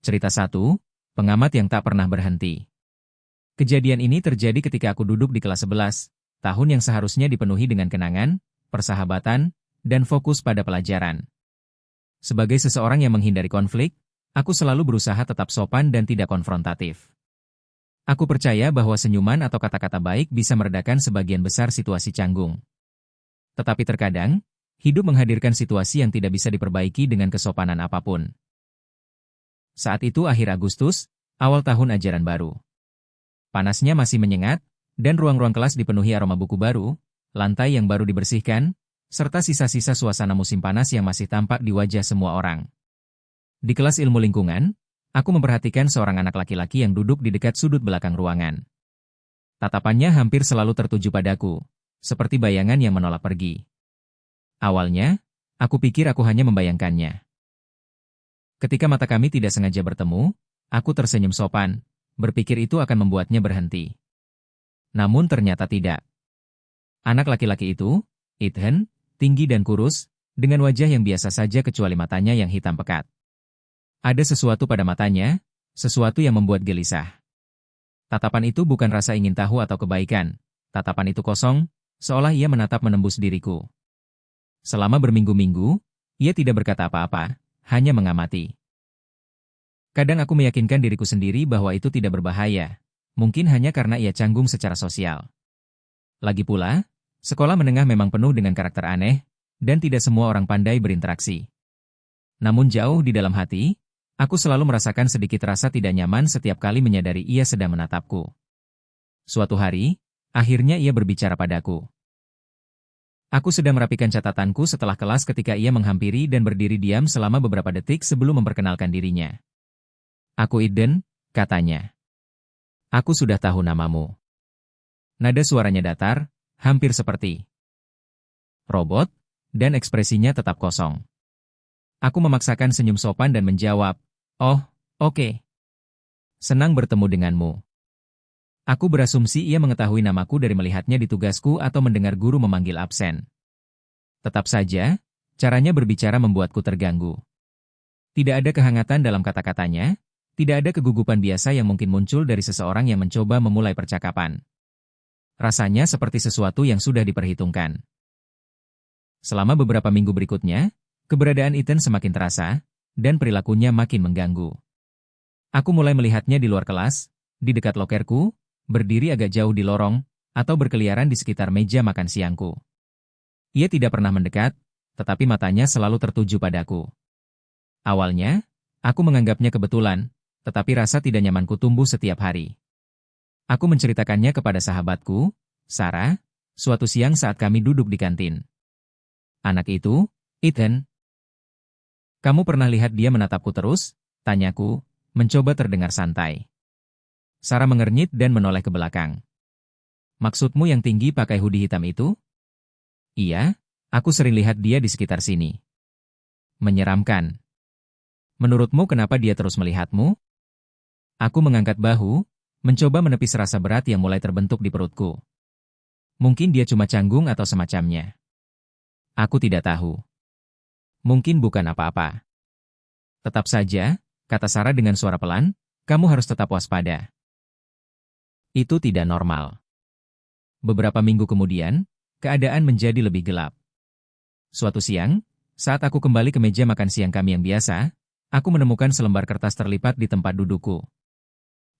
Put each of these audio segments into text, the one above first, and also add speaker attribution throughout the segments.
Speaker 1: Cerita 1, Pengamat yang tak pernah berhenti. Kejadian ini terjadi ketika aku duduk di kelas 11, tahun yang seharusnya dipenuhi dengan kenangan, persahabatan, dan fokus pada pelajaran. Sebagai seseorang yang menghindari konflik, aku selalu berusaha tetap sopan dan tidak konfrontatif. Aku percaya bahwa senyuman atau kata-kata baik bisa meredakan sebagian besar situasi canggung. Tetapi terkadang, hidup menghadirkan situasi yang tidak bisa diperbaiki dengan kesopanan apapun. Saat itu akhir Agustus, awal tahun ajaran baru. Panasnya masih menyengat, dan ruang-ruang kelas dipenuhi aroma buku baru, lantai yang baru dibersihkan, serta sisa-sisa suasana musim panas yang masih tampak di wajah semua orang. Di kelas ilmu lingkungan, aku memperhatikan seorang anak laki-laki yang duduk di dekat sudut belakang ruangan. Tatapannya hampir selalu tertuju padaku, seperti bayangan yang menolak pergi. Awalnya, aku pikir aku hanya membayangkannya. Ketika mata kami tidak sengaja bertemu, aku tersenyum sopan, berpikir itu akan membuatnya berhenti. Namun ternyata tidak. Anak laki-laki itu, Ethan, tinggi dan kurus, dengan wajah yang biasa saja kecuali matanya yang hitam pekat. Ada sesuatu pada matanya, sesuatu yang membuat gelisah. Tatapan itu bukan rasa ingin tahu atau kebaikan, tatapan itu kosong, seolah ia menatap menembus diriku. Selama berminggu-minggu, ia tidak berkata apa-apa, hanya mengamati. Kadang aku meyakinkan diriku sendiri bahwa itu tidak berbahaya, mungkin hanya karena ia canggung secara sosial. Lagi pula, sekolah menengah memang penuh dengan karakter aneh, dan tidak semua orang pandai berinteraksi. Namun jauh di dalam hati, aku selalu merasakan sedikit rasa tidak nyaman setiap kali menyadari ia sedang menatapku. Suatu hari, akhirnya ia berbicara padaku. Aku sedang merapikan catatanku setelah kelas ketika ia menghampiri dan berdiri diam selama beberapa detik sebelum memperkenalkan dirinya. Aku Eden, katanya. Aku sudah tahu namamu. Nada suaranya datar, hampir seperti robot, dan ekspresinya tetap kosong. Aku memaksakan senyum sopan dan menjawab, "Oh, oke. Senang bertemu denganmu." Aku berasumsi ia mengetahui namaku dari melihatnya di tugasku atau mendengar guru memanggil absen. Tetap saja, caranya berbicara membuatku terganggu. Tidak ada kehangatan dalam kata-katanya, tidak ada kegugupan biasa yang mungkin muncul dari seseorang yang mencoba memulai percakapan. Rasanya seperti sesuatu yang sudah diperhitungkan. Selama beberapa minggu berikutnya, keberadaan Ethan semakin terasa, dan perilakunya makin mengganggu. Aku mulai melihatnya di luar kelas, di dekat lokerku, berdiri agak jauh di lorong, atau berkeliaran di sekitar meja makan siangku. Ia tidak pernah mendekat, tetapi matanya selalu tertuju padaku. Awalnya, aku menganggapnya kebetulan, tetapi rasa tidak nyamanku tumbuh setiap hari. Aku menceritakannya kepada sahabatku, Sarah, suatu siang saat kami duduk di kantin. Anak itu, Ethan. Kamu pernah lihat dia menatapku terus? Tanyaku, mencoba terdengar santai. Sarah mengernyit dan menoleh ke belakang. Maksudmu yang tinggi pakai hoodie hitam itu? Iya, aku sering lihat dia di sekitar sini. Menyeramkan. Menurutmu kenapa dia terus melihatmu? Aku mengangkat bahu, mencoba menepis rasa berat yang mulai terbentuk di perutku. Mungkin dia cuma canggung atau semacamnya. Aku tidak tahu. Mungkin bukan apa-apa. Tetap saja, kata Sarah dengan suara pelan, kamu harus tetap waspada. Itu tidak normal. Beberapa minggu kemudian, keadaan menjadi lebih gelap. Suatu siang, saat aku kembali ke meja makan siang kami yang biasa, aku menemukan selembar kertas terlipat di tempat dudukku.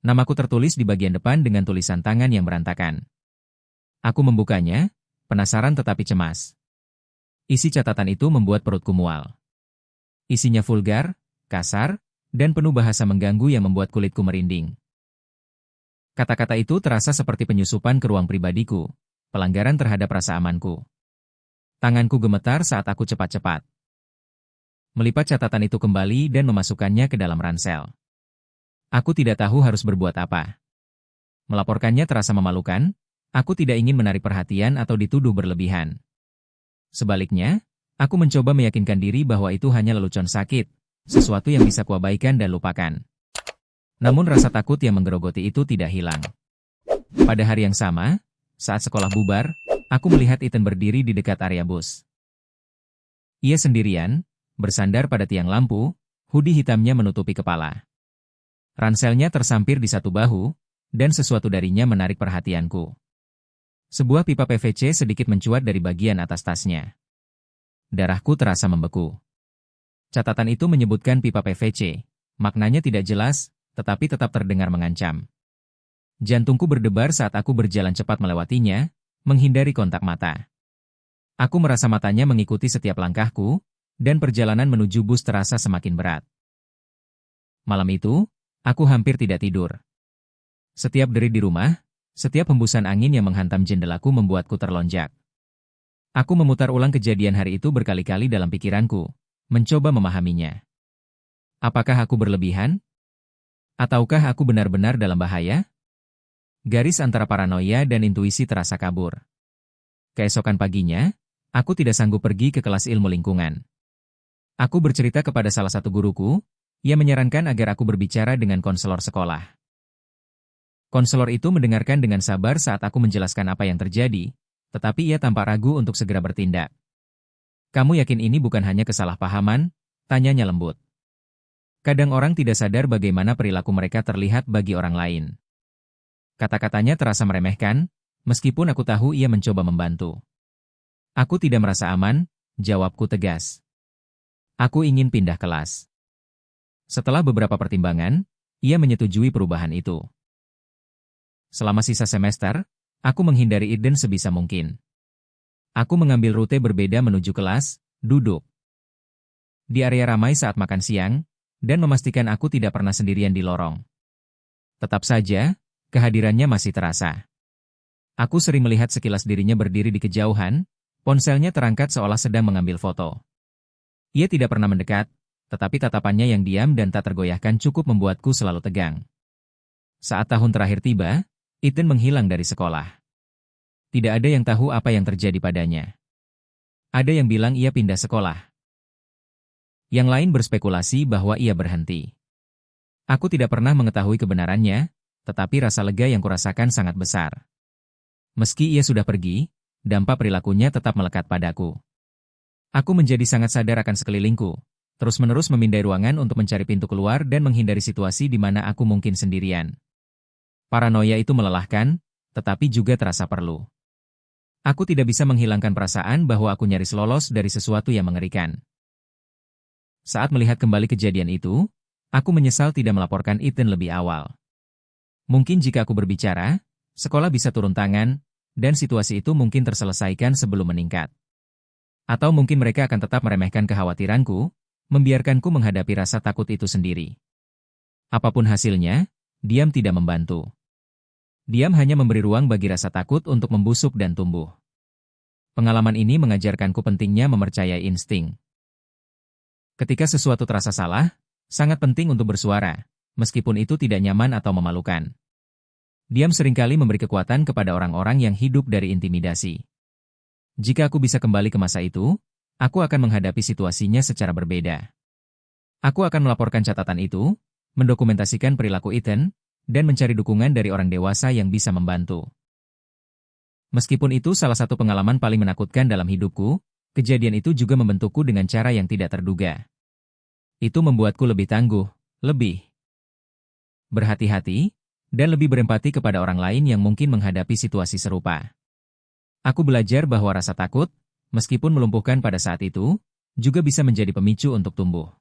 Speaker 1: Namaku tertulis di bagian depan dengan tulisan tangan yang berantakan. Aku membukanya, penasaran tetapi cemas. Isi catatan itu membuat perutku mual. Isinya vulgar, kasar, dan penuh bahasa mengganggu yang membuat kulitku merinding. Kata-kata itu terasa seperti penyusupan ke ruang pribadiku, pelanggaran terhadap rasa amanku. Tanganku gemetar saat aku cepat-cepat melipat catatan itu kembali dan memasukkannya ke dalam ransel. Aku tidak tahu harus berbuat apa. Melaporkannya terasa memalukan, aku tidak ingin menarik perhatian atau dituduh berlebihan. Sebaliknya, aku mencoba meyakinkan diri bahwa itu hanya lelucon sakit, sesuatu yang bisa kuabaikan dan lupakan. Namun rasa takut yang menggerogoti itu tidak hilang. Pada hari yang sama, saat sekolah bubar, aku melihat Ethan berdiri di dekat area bus. Ia sendirian, bersandar pada tiang lampu, hoodie hitamnya menutupi kepala. Ranselnya tersampir di satu bahu, dan sesuatu darinya menarik perhatianku. Sebuah pipa PVC sedikit mencuat dari bagian atas tasnya. Darahku terasa membeku. Catatan itu menyebutkan pipa PVC. Maknanya tidak jelas, tetapi tetap terdengar mengancam. Jantungku berdebar saat aku berjalan cepat melewatinya, menghindari kontak mata. Aku merasa matanya mengikuti setiap langkahku, dan perjalanan menuju bus terasa semakin berat. Malam itu, aku hampir tidak tidur. Setiap derit di rumah, setiap hembusan angin yang menghantam jendelaku membuatku terlonjak. Aku memutar ulang kejadian hari itu berkali-kali dalam pikiranku, mencoba memahaminya. Apakah aku berlebihan? Ataukah aku benar-benar dalam bahaya? Garis antara paranoia dan intuisi terasa kabur. Keesokan paginya, aku tidak sanggup pergi ke kelas ilmu lingkungan. Aku bercerita kepada salah satu guruku, ia menyarankan agar aku berbicara dengan konselor sekolah. Konselor itu mendengarkan dengan sabar saat aku menjelaskan apa yang terjadi, tetapi ia tampak ragu untuk segera bertindak. "Kamu yakin ini bukan hanya kesalahpahaman?" tanyanya lembut. Kadang orang tidak sadar bagaimana perilaku mereka terlihat bagi orang lain. Kata-katanya terasa meremehkan, meskipun aku tahu ia mencoba membantu. "Aku tidak merasa aman," jawabku tegas. "Aku ingin pindah kelas." Setelah beberapa pertimbangan, ia menyetujui perubahan itu. Selama sisa semester, aku menghindari Eden sebisa mungkin. Aku mengambil rute berbeda menuju kelas, duduk di area ramai saat makan siang, dan memastikan aku tidak pernah sendirian di lorong. Tetap saja, kehadirannya masih terasa. Aku sering melihat sekilas dirinya berdiri di kejauhan, ponselnya terangkat seolah sedang mengambil foto. Ia tidak pernah mendekat, tetapi tatapannya yang diam dan tak tergoyahkan cukup membuatku selalu tegang. Saat tahun terakhir tiba, Ethan menghilang dari sekolah. Tidak ada yang tahu apa yang terjadi padanya. Ada yang bilang ia pindah sekolah. Yang lain berspekulasi bahwa ia berhenti. Aku tidak pernah mengetahui kebenarannya, tetapi rasa lega yang kurasakan sangat besar. Meski ia sudah pergi, dampak perilakunya tetap melekat padaku. Aku menjadi sangat sadar akan sekelilingku, terus-menerus memindai ruangan untuk mencari pintu keluar dan menghindari situasi di mana aku mungkin sendirian. Paranoia itu melelahkan, tetapi juga terasa perlu. Aku tidak bisa menghilangkan perasaan bahwa aku nyaris lolos dari sesuatu yang mengerikan. Saat melihat kembali kejadian itu, aku menyesal tidak melaporkan Ethan lebih awal. Mungkin jika aku berbicara, sekolah bisa turun tangan, dan situasi itu mungkin terselesaikan sebelum meningkat. Atau mungkin mereka akan tetap meremehkan kekhawatiranku, membiarkanku menghadapi rasa takut itu sendiri. Apapun hasilnya, diam tidak membantu. Diam hanya memberi ruang bagi rasa takut untuk membusuk dan tumbuh. Pengalaman ini mengajarkanku pentingnya mempercayai insting. Ketika sesuatu terasa salah, sangat penting untuk bersuara, meskipun itu tidak nyaman atau memalukan. Diam seringkali memberi kekuatan kepada orang-orang yang hidup dari intimidasi. Jika aku bisa kembali ke masa itu, aku akan menghadapi situasinya secara berbeda. Aku akan melaporkan catatan itu, mendokumentasikan perilaku Ethan, dan mencari dukungan dari orang dewasa yang bisa membantu. Meskipun itu salah satu pengalaman paling menakutkan dalam hidupku, kejadian itu juga membentukku dengan cara yang tidak terduga. Itu membuatku lebih tangguh, lebih berhati-hati, dan lebih berempati kepada orang lain yang mungkin menghadapi situasi serupa. Aku belajar bahwa rasa takut, meskipun melumpuhkan pada saat itu, juga bisa menjadi pemicu untuk tumbuh.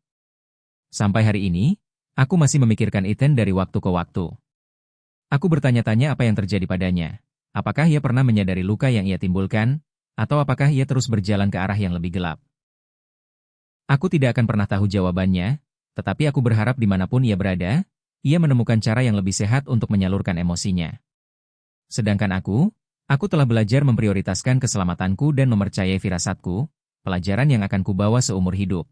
Speaker 1: Sampai hari ini, aku masih memikirkan Ethan dari waktu ke waktu. Aku bertanya-tanya apa yang terjadi padanya. Apakah ia pernah menyadari luka yang ia timbulkan, atau apakah ia terus berjalan ke arah yang lebih gelap? Aku tidak akan pernah tahu jawabannya, tetapi aku berharap dimanapun ia berada, ia menemukan cara yang lebih sehat untuk menyalurkan emosinya. Sedangkan aku telah belajar memprioritaskan keselamatanku dan mempercayai firasatku, pelajaran yang akan kubawa seumur hidup.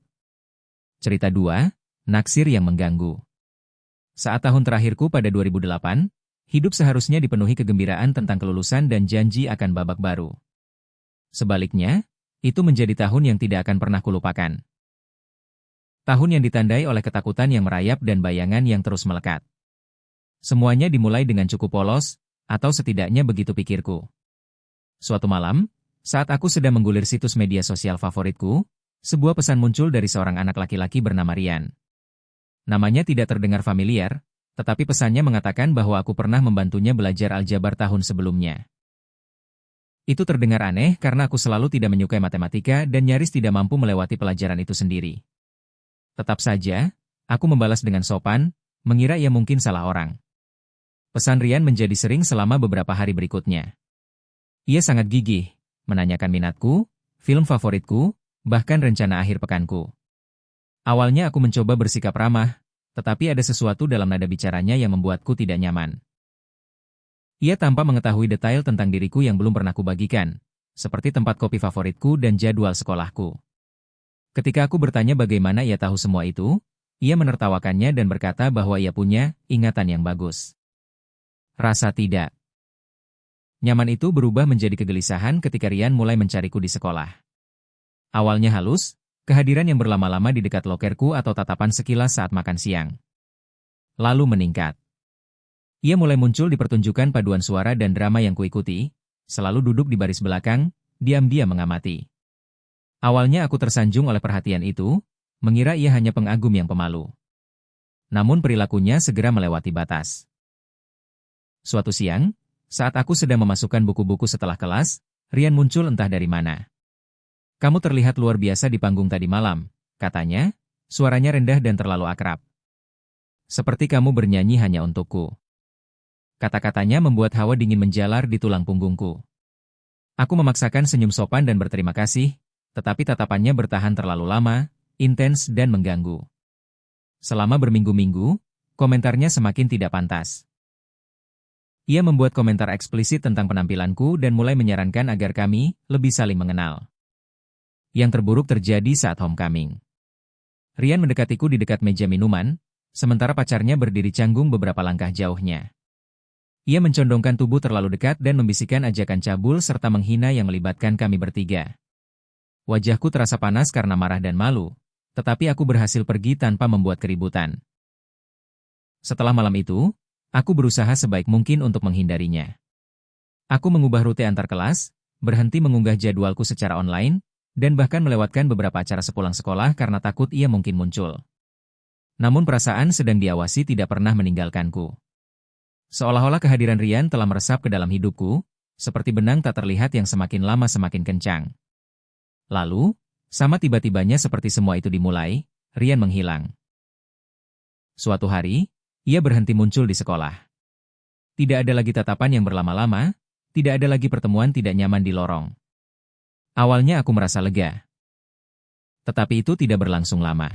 Speaker 1: Cerita 2, Naksir yang Mengganggu. Saat tahun terakhirku pada 2008, hidup seharusnya dipenuhi kegembiraan tentang kelulusan dan janji akan babak baru. Sebaliknya, itu menjadi tahun yang tidak akan pernah kulupakan. Tahun yang ditandai oleh ketakutan yang merayap dan bayangan yang terus melekat. Semuanya dimulai dengan cukup polos, atau setidaknya begitu pikirku. Suatu malam, saat aku sedang menggulir situs media sosial favoritku, sebuah pesan muncul dari seorang anak laki-laki bernama Rian. Namanya tidak terdengar familiar, Tetapi pesannya mengatakan bahwa aku pernah membantunya belajar aljabar tahun sebelumnya. Itu terdengar aneh karena aku selalu tidak menyukai matematika dan nyaris tidak mampu melewati pelajaran itu sendiri. Tetap saja, aku membalas dengan sopan, mengira ia mungkin salah orang. Pesan Rian menjadi sering selama beberapa hari berikutnya. Ia sangat gigih, menanyakan minatku, film favoritku, bahkan rencana akhir pekanku. Awalnya aku mencoba bersikap ramah, tetapi ada sesuatu dalam nada bicaranya yang membuatku tidak nyaman. Ia tanpa mengetahui detail tentang diriku yang belum pernah kubagikan, seperti tempat kopi favoritku dan jadwal sekolahku. Ketika aku bertanya bagaimana ia tahu semua itu, ia menertawakannya dan berkata bahwa ia punya ingatan yang bagus. Rasa tidak nyaman itu berubah menjadi kegelisahan ketika Rian mulai mencariku di sekolah. Awalnya halus, kehadiran yang berlama-lama di dekat lokerku atau tatapan sekilas saat makan siang. Lalu meningkat. Ia mulai muncul di pertunjukan paduan suara dan drama yang kuikuti, selalu duduk di baris belakang, diam-diam mengamati. Awalnya aku tersanjung oleh perhatian itu, mengira ia hanya pengagum yang pemalu. Namun perilakunya segera melewati batas. Suatu siang, saat aku sedang memasukkan buku-buku setelah kelas, Rian muncul entah dari mana. "Kamu terlihat luar biasa di panggung tadi malam," katanya, suaranya rendah dan terlalu akrab. "Seperti kamu bernyanyi hanya untukku." Kata-katanya membuat hawa dingin menjalar di tulang punggungku. Aku memaksakan senyum sopan dan berterima kasih, tetapi tatapannya bertahan terlalu lama, intens dan mengganggu. Selama berminggu-minggu, komentarnya semakin tidak pantas. Ia membuat komentar eksplisit tentang penampilanku dan mulai menyarankan agar kami lebih saling mengenal. Yang terburuk terjadi saat homecoming. Rian mendekatiku di dekat meja minuman, sementara pacarnya berdiri canggung beberapa langkah jauhnya. Ia mencondongkan tubuh terlalu dekat dan membisikkan ajakan cabul serta menghina yang melibatkan kami bertiga. Wajahku terasa panas karena marah dan malu, tetapi aku berhasil pergi tanpa membuat keributan. Setelah malam itu, aku berusaha sebaik mungkin untuk menghindarinya. Aku mengubah rute antar kelas, berhenti mengunggah jadwalku secara online, dan bahkan melewatkan beberapa acara sepulang sekolah karena takut ia mungkin muncul. Namun perasaan sedang diawasi tidak pernah meninggalkanku. Seolah-olah kehadiran Rian telah meresap ke dalam hidupku, seperti benang tak terlihat yang semakin lama semakin kencang. Lalu, sama tiba-tibanya seperti semua itu dimulai, Rian menghilang. Suatu hari, ia berhenti muncul di sekolah. Tidak ada lagi tatapan yang berlama-lama, tidak ada lagi pertemuan tidak nyaman di lorong. Awalnya aku merasa lega. Tetapi itu tidak berlangsung lama.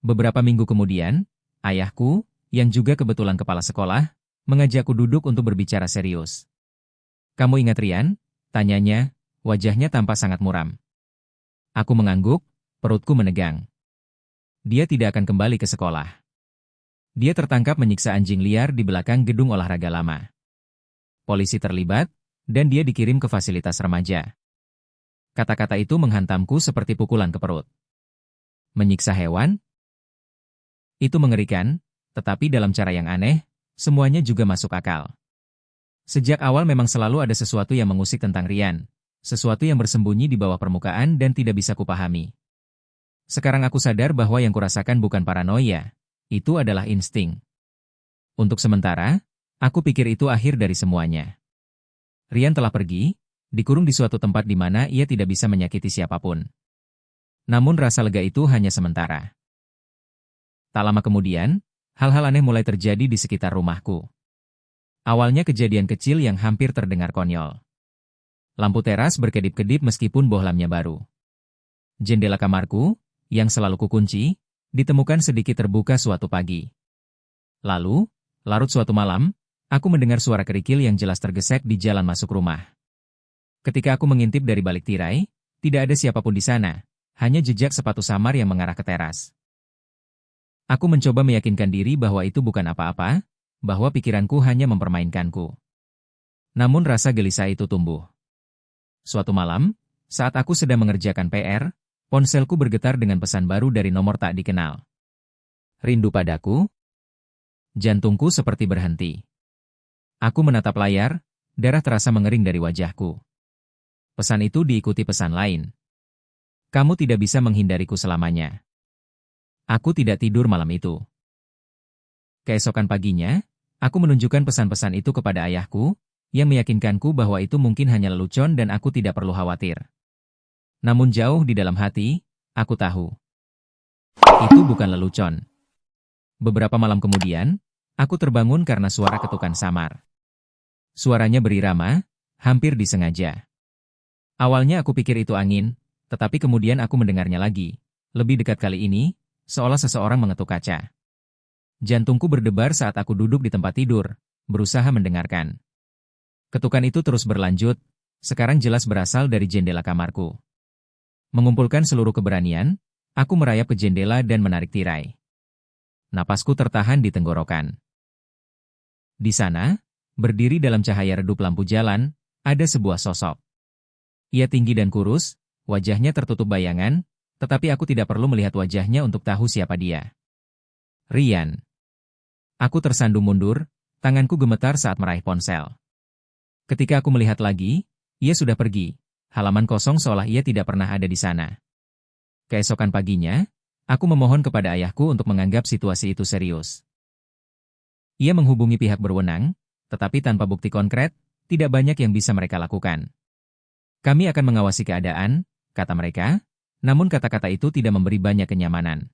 Speaker 1: Beberapa minggu kemudian, ayahku, yang juga kebetulan kepala sekolah, mengajakku duduk untuk berbicara serius. "Kamu ingat Rian?" tanyanya, wajahnya tampak sangat muram. Aku mengangguk, perutku menegang. Dia tidak akan kembali ke sekolah. Dia tertangkap menyiksa anjing liar di belakang gedung olahraga lama. Polisi terlibat, dan dia dikirim ke fasilitas remaja. Kata-kata itu menghantamku seperti pukulan ke perut. Menyiksa hewan? Itu mengerikan, tetapi dalam cara yang aneh, semuanya juga masuk akal. Sejak awal memang selalu ada sesuatu yang mengusik tentang Rian, sesuatu yang bersembunyi di bawah permukaan dan tidak bisa kupahami. Sekarang aku sadar bahwa yang kurasakan bukan paranoia, itu adalah insting. Untuk sementara, aku pikir itu akhir dari semuanya. Rian telah pergi, dikurung di suatu tempat di mana ia tidak bisa menyakiti siapapun. Namun rasa lega itu hanya sementara. Tak lama kemudian, hal-hal aneh mulai terjadi di sekitar rumahku. Awalnya kejadian kecil yang hampir terdengar konyol. Lampu teras berkedip-kedip meskipun bohlamnya baru. Jendela kamarku, yang selalu kukunci, ditemukan sedikit terbuka suatu pagi. Lalu, larut suatu malam, aku mendengar suara kerikil yang jelas tergesek di jalan masuk rumah. Ketika aku mengintip dari balik tirai, tidak ada siapapun di sana, hanya jejak sepatu samar yang mengarah ke teras. Aku mencoba meyakinkan diri bahwa itu bukan apa-apa, bahwa pikiranku hanya mempermainkanku. Namun rasa gelisah itu tumbuh. Suatu malam, saat aku sedang mengerjakan PR, ponselku bergetar dengan pesan baru dari nomor tak dikenal. "Rindu padaku?" Jantungku seperti berhenti. Aku menatap layar, darah terasa mengering dari wajahku. Pesan itu diikuti pesan lain. "Kamu tidak bisa menghindariku selamanya." Aku tidak tidur malam itu. Keesokan paginya, aku menunjukkan pesan-pesan itu kepada ayahku, yang meyakinkanku bahwa itu mungkin hanya lelucon dan aku tidak perlu khawatir. Namun jauh di dalam hati, aku tahu. Itu bukan lelucon. Beberapa malam kemudian, aku terbangun karena suara ketukan samar. Suaranya berirama, hampir disengaja. Awalnya aku pikir itu angin, tetapi kemudian aku mendengarnya lagi. Lebih dekat kali ini, seolah seseorang mengetuk kaca. Jantungku berdebar saat aku duduk di tempat tidur, berusaha mendengarkan. Ketukan itu terus berlanjut, sekarang jelas berasal dari jendela kamarku. Mengumpulkan seluruh keberanian, aku merayap ke jendela dan menarik tirai. Napasku tertahan di tenggorokan. Di sana, berdiri dalam cahaya redup lampu jalan, ada sebuah sosok. Ia tinggi dan kurus, wajahnya tertutup bayangan, tetapi aku tidak perlu melihat wajahnya untuk tahu siapa dia. Rian. Aku tersandung mundur, tanganku gemetar saat meraih ponsel. Ketika aku melihat lagi, ia sudah pergi. Halaman kosong seolah ia tidak pernah ada di sana. Keesokan paginya, aku memohon kepada ayahku untuk menganggap situasi itu serius. Ia menghubungi pihak berwenang, tetapi tanpa bukti konkret, tidak banyak yang bisa mereka lakukan. Kami akan mengawasi keadaan, kata mereka, namun kata-kata itu tidak memberi banyak kenyamanan.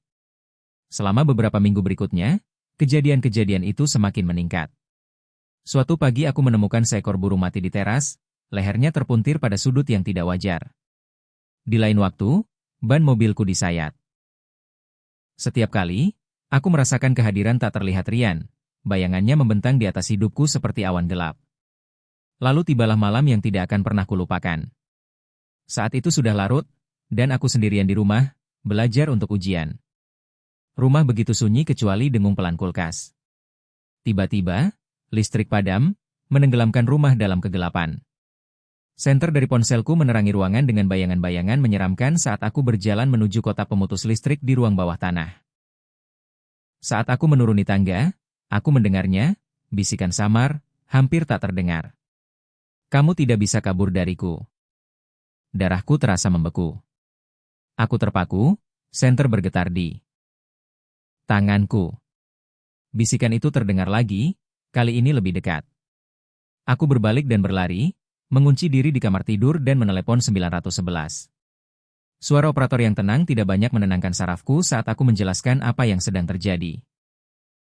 Speaker 1: Selama beberapa minggu berikutnya, kejadian-kejadian itu semakin meningkat. Suatu pagi aku menemukan seekor burung mati di teras, lehernya terpuntir pada sudut yang tidak wajar. Di lain waktu, ban mobilku disayat. Setiap kali, aku merasakan kehadiran tak terlihat Rian, bayangannya membentang di atas hidupku seperti awan gelap. Lalu tibalah malam yang tidak akan pernah kulupakan. Saat itu sudah larut, dan aku sendirian di rumah, belajar untuk ujian. Rumah begitu sunyi kecuali dengung pelan kulkas. Tiba-tiba, listrik padam, menenggelamkan rumah dalam kegelapan. Senter dari ponselku menerangi ruangan dengan bayangan-bayangan menyeramkan saat aku berjalan menuju kotak pemutus listrik di ruang bawah tanah. Saat aku menuruni tangga, aku mendengarnya, bisikan samar, hampir tak terdengar. Kamu tidak bisa kabur dariku. Darahku terasa membeku. Aku terpaku, senter bergetar di tanganku. Bisikan itu terdengar lagi, kali ini lebih dekat. Aku berbalik dan berlari, mengunci diri di kamar tidur dan menelepon 911. Suara operator yang tenang tidak banyak menenangkan sarafku saat aku menjelaskan apa yang sedang terjadi.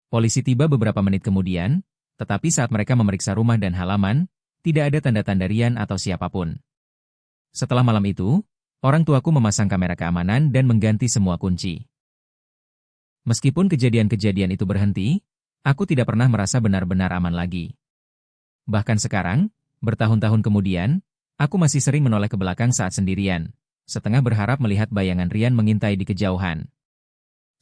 Speaker 1: Polisi tiba beberapa menit kemudian, tetapi saat mereka memeriksa rumah dan halaman, tidak ada tanda-tanda Rian atau siapapun. Setelah malam itu, orang tuaku memasang kamera keamanan dan mengganti semua kunci. Meskipun kejadian-kejadian itu berhenti, aku tidak pernah merasa benar-benar aman lagi. Bahkan sekarang, bertahun-tahun kemudian, aku masih sering menoleh ke belakang saat sendirian, setengah berharap melihat bayangan Rian mengintai di kejauhan.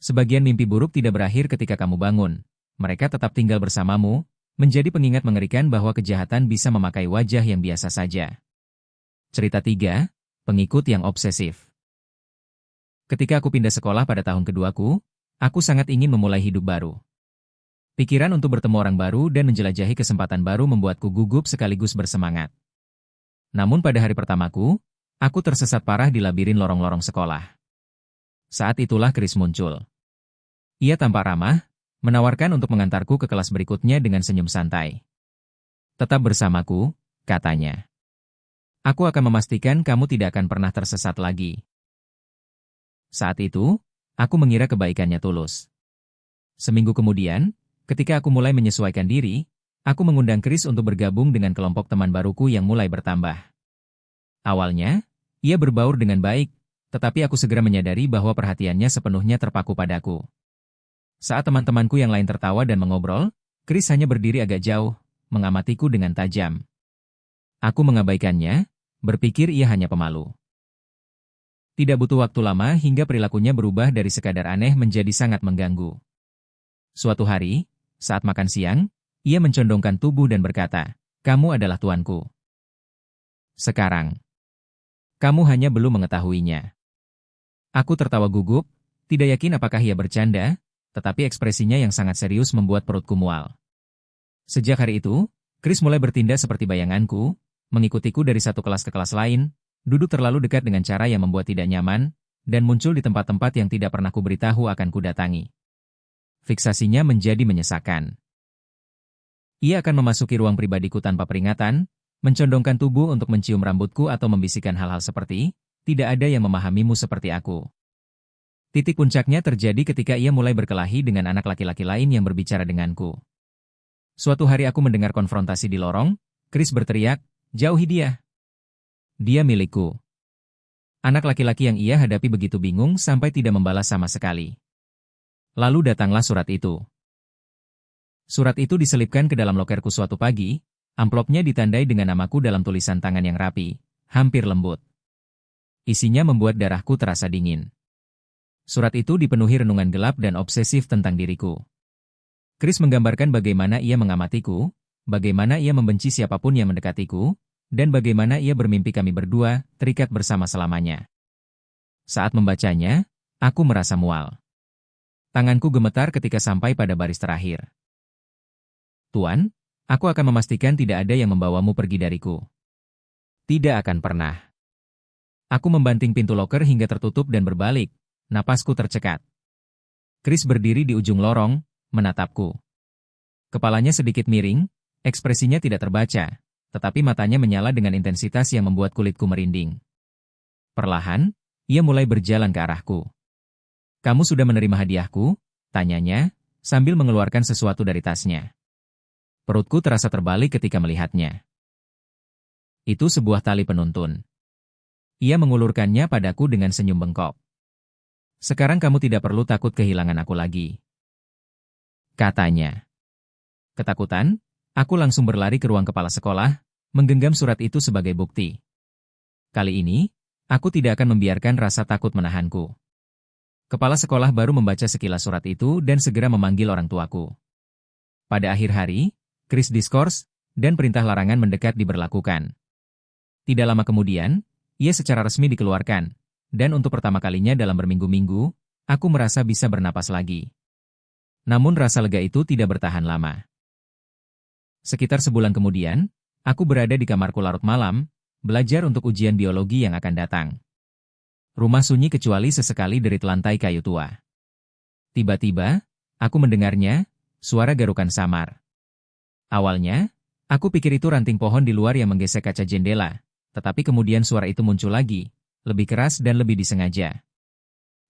Speaker 1: Sebagian mimpi buruk tidak berakhir ketika kamu bangun. Mereka tetap tinggal bersamamu, menjadi pengingat mengerikan bahwa kejahatan bisa memakai wajah yang biasa saja. Cerita 3, Pengikut yang Obsesif. Ketika aku pindah sekolah pada tahun keduaku, aku sangat ingin memulai hidup baru. Pikiran untuk bertemu orang baru dan menjelajahi kesempatan baru membuatku gugup sekaligus bersemangat. Namun pada hari pertamaku, aku tersesat parah di labirin lorong-lorong sekolah. Saat itulah Chris muncul. Ia tampak ramah, menawarkan untuk mengantarku ke kelas berikutnya dengan senyum santai. Tetap bersamaku, katanya. Aku akan memastikan kamu tidak akan pernah tersesat lagi. Saat itu, aku mengira kebaikannya tulus. Seminggu kemudian, ketika aku mulai menyesuaikan diri, aku mengundang Chris untuk bergabung dengan kelompok teman baruku yang mulai bertambah. Awalnya, ia berbaur dengan baik, tetapi aku segera menyadari bahwa perhatiannya sepenuhnya terpaku padaku. Saat teman-temanku yang lain tertawa dan mengobrol, Chris hanya berdiri agak jauh, mengamatiku dengan tajam. Aku mengabaikannya, berpikir ia hanya pemalu. Tidak butuh waktu lama hingga perilakunya berubah dari sekadar aneh menjadi sangat mengganggu. Suatu hari, saat makan siang, ia mencondongkan tubuh dan berkata, "Kamu adalah tuanku." Sekarang, kamu hanya belum mengetahuinya. Aku tertawa gugup, tidak yakin apakah ia bercanda, tetapi ekspresinya yang sangat serius membuat perutku mual. Sejak hari itu, Chris mulai bertindak seperti bayanganku, mengikutiku dari satu kelas ke kelas lain, duduk terlalu dekat dengan cara yang membuat tidak nyaman, dan muncul di tempat-tempat yang tidak pernah kuberitahu akan kudatangi. Fiksasinya menjadi menyesakan. Ia akan memasuki ruang pribadiku tanpa peringatan, mencondongkan tubuh untuk mencium rambutku atau membisikkan hal-hal seperti, "Tidak ada yang memahamimu seperti aku." Titik puncaknya terjadi ketika ia mulai berkelahi dengan anak laki-laki lain yang berbicara denganku. Suatu hari aku mendengar konfrontasi di lorong, Chris berteriak, "Jauhi dia. Dia milikku." Anak laki-laki yang ia hadapi begitu bingung sampai tidak membalas sama sekali. Lalu datanglah surat itu. Surat itu diselipkan ke dalam lokerku suatu pagi, amplopnya ditandai dengan namaku dalam tulisan tangan yang rapi, hampir lembut. Isinya membuat darahku terasa dingin. Surat itu dipenuhi renungan gelap dan obsesif tentang diriku. Chris menggambarkan bagaimana ia mengamatiku, bagaimana ia membenci siapapun yang mendekatiku, dan bagaimana ia bermimpi kami berdua terikat bersama selamanya. Saat membacanya, aku merasa mual. Tanganku gemetar ketika sampai pada baris terakhir. "Tuan, aku akan memastikan tidak ada yang membawamu pergi dariku." "Tidak akan pernah." Aku membanting pintu loker hingga tertutup dan berbalik. Napasku tercekat. Chris berdiri di ujung lorong, menatapku. Kepalanya sedikit miring, ekspresinya tidak terbaca, tetapi matanya menyala dengan intensitas yang membuat kulitku merinding. Perlahan, ia mulai berjalan ke arahku. "Kamu sudah menerima hadiahku?" tanyanya, sambil mengeluarkan sesuatu dari tasnya. Perutku terasa terbalik ketika melihatnya. Itu sebuah tali penuntun. Ia mengulurkannya padaku dengan senyum bengkok. "Sekarang kamu tidak perlu takut kehilangan aku lagi," katanya. Ketakutan, aku langsung berlari ke ruang kepala sekolah, menggenggam surat itu sebagai bukti. Kali ini, aku tidak akan membiarkan rasa takut menahanku. Kepala sekolah baru membaca sekilas surat itu dan segera memanggil orang tuaku. Pada akhir hari, Chris diskors, dan perintah larangan mendekat diberlakukan. Tidak lama kemudian, ia secara resmi dikeluarkan. Dan untuk pertama kalinya dalam berminggu-minggu, aku merasa bisa bernapas lagi. Namun rasa lega itu tidak bertahan lama. Sekitar sebulan kemudian, aku berada di kamarku larut malam, belajar untuk ujian biologi yang akan datang. Rumah sunyi kecuali sesekali derit lantai kayu tua. Tiba-tiba, aku mendengarnya, suara garukan samar. Awalnya, aku pikir itu ranting pohon di luar yang menggesek kaca jendela, tetapi kemudian suara itu muncul lagi, lebih keras dan lebih disengaja.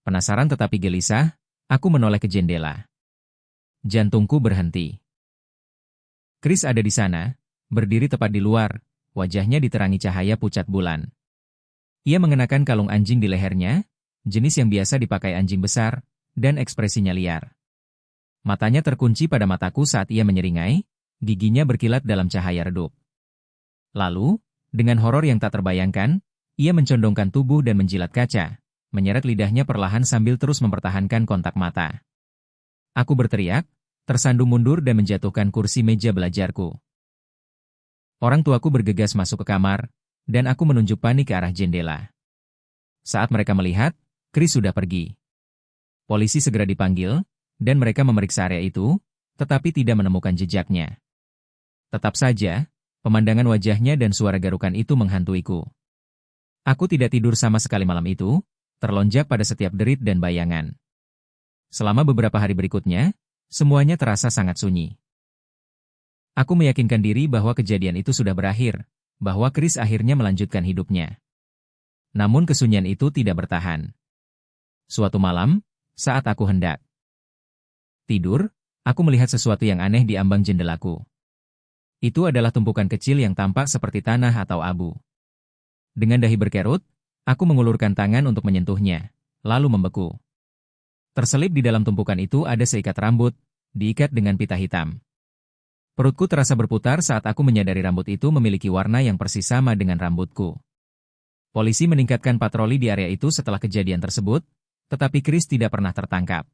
Speaker 1: Penasaran tetapi gelisah, aku menoleh ke jendela. Jantungku berhenti. Chris ada di sana, berdiri tepat di luar, wajahnya diterangi cahaya pucat bulan. Ia mengenakan kalung anjing di lehernya, jenis yang biasa dipakai anjing besar, dan ekspresinya liar. Matanya terkunci pada mataku saat ia menyeringai, giginya berkilat dalam cahaya redup. Lalu, dengan horor yang tak terbayangkan, ia mencondongkan tubuh dan menjilat kaca, menyeret lidahnya perlahan sambil terus mempertahankan kontak mata. Aku berteriak, tersandung mundur dan menjatuhkan kursi meja belajarku. Orang tuaku bergegas masuk ke kamar, dan aku menunjuk panik ke arah jendela. Saat mereka melihat, Chris sudah pergi. Polisi segera dipanggil, dan mereka memeriksa area itu, tetapi tidak menemukan jejaknya. Tetap saja, pemandangan wajahnya dan suara garukan itu menghantuiku. Aku tidak tidur sama sekali malam itu, terlonjak pada setiap derit dan bayangan. Selama beberapa hari berikutnya, semuanya terasa sangat sunyi. Aku meyakinkan diri bahwa kejadian itu sudah berakhir, bahwa Chris akhirnya melanjutkan hidupnya. Namun kesunyian itu tidak bertahan. Suatu malam, saat aku hendak tidur, aku melihat sesuatu yang aneh di ambang jendelaku. Itu adalah tumpukan kecil yang tampak seperti tanah atau abu. Dengan dahi berkerut, aku mengulurkan tangan untuk menyentuhnya, lalu membeku. Terselip di dalam tumpukan itu ada seikat rambut, diikat dengan pita hitam. Perutku terasa berputar saat aku menyadari rambut itu memiliki warna yang persis sama dengan rambutku. Polisi meningkatkan patroli di area itu setelah kejadian tersebut, tetapi Chris tidak pernah tertangkap.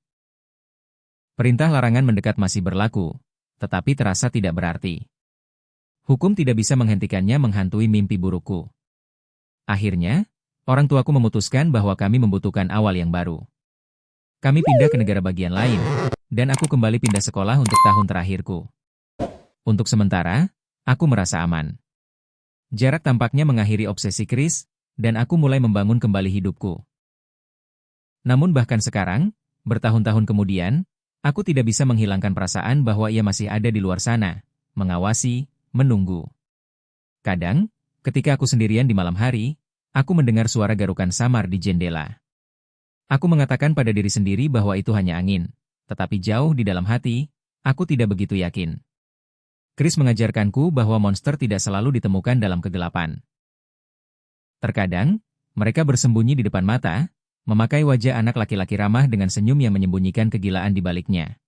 Speaker 1: Perintah larangan mendekat masih berlaku, tetapi terasa tidak berarti. Hukum tidak bisa menghentikannya menghantui mimpi burukku. Akhirnya, orang tuaku memutuskan bahwa kami membutuhkan awal yang baru. Kami pindah ke negara bagian lain, dan aku kembali pindah sekolah untuk tahun terakhirku. Untuk sementara, aku merasa aman. Jarak tampaknya mengakhiri obsesi Chris, dan aku mulai membangun kembali hidupku. Namun bahkan sekarang, bertahun-tahun kemudian, Aku tidak bisa menghilangkan perasaan bahwa ia masih ada di luar sana, mengawasi, menunggu. Kadang, ketika aku sendirian di malam hari, aku mendengar suara garukan samar di jendela. Aku mengatakan pada diri sendiri bahwa itu hanya angin, tetapi jauh di dalam hati, aku tidak begitu yakin. Chris mengajarkanku bahwa monster tidak selalu ditemukan dalam kegelapan. Terkadang, mereka bersembunyi di depan mata, memakai wajah anak laki-laki ramah dengan senyum yang menyembunyikan kegilaan di baliknya.